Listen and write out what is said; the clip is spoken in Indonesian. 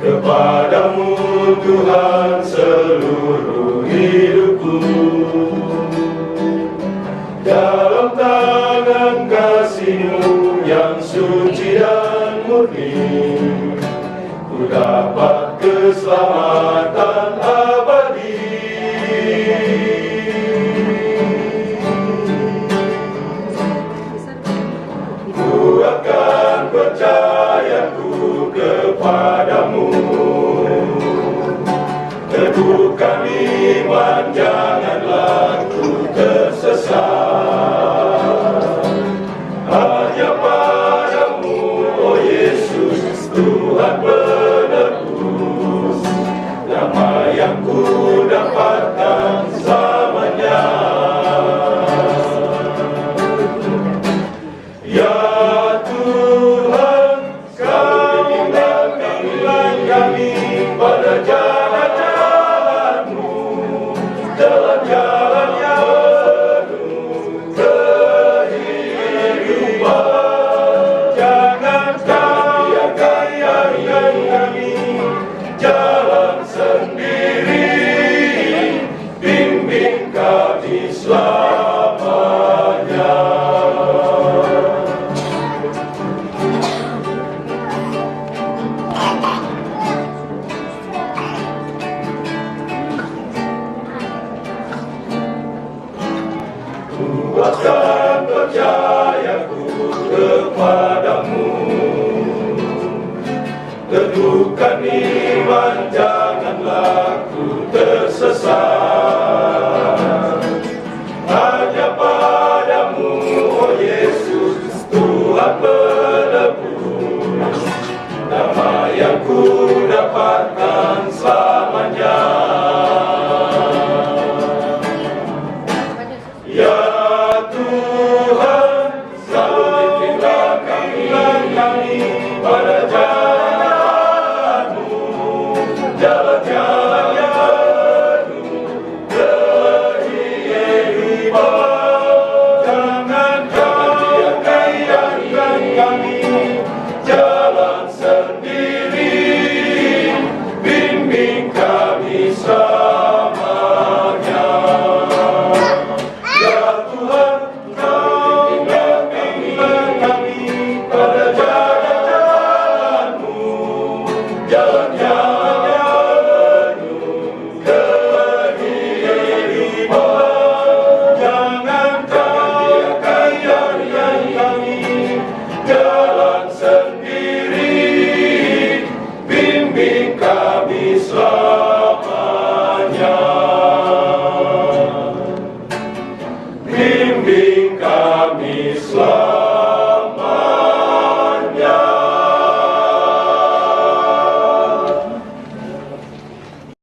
Kepadamu Tuhan seluruh hidupku, dalam tangan kasih-Mu yang suci dan murni, ku dapat keselamatan abadi. Ku akan percayaku kepadamu, teguhkan iman, janganlah ku tersesat. Hanya padamu, oh Yesus, Tuhan penebus, damai yang ku dapatkan selamanya. Ya Tuhan, Kau bimbinglah kami pada jalan-jalan-Mu, jalan-jalan yang penuh kehidupan. Jangan Kau biarkan kami jalan sendiri, bimbing kami selamanya. Kuatkan percayaku kepadamu, teguhkan iman, janganlah ku tersesat. Hanya padamu, oh Yesus, Tuhan penebus, damai yang ku dapatkan selamanya. Ya Tuhan, Kau bimbinglah kami pada jalan-Mu, jalan-jalan yang penuh kehidupan. Jangan Kau biarkan kami jalan sendiri, bimbing kami selamanya. Ya Tuhan, Kau bimbinglah kami pada jalan-jalan-Mu, jalan-jalan yang penuh kehidupan. Jangan Kau biarkan kami jalan sendiri, bimbing kami selamanya. Bimbing kami selamanya.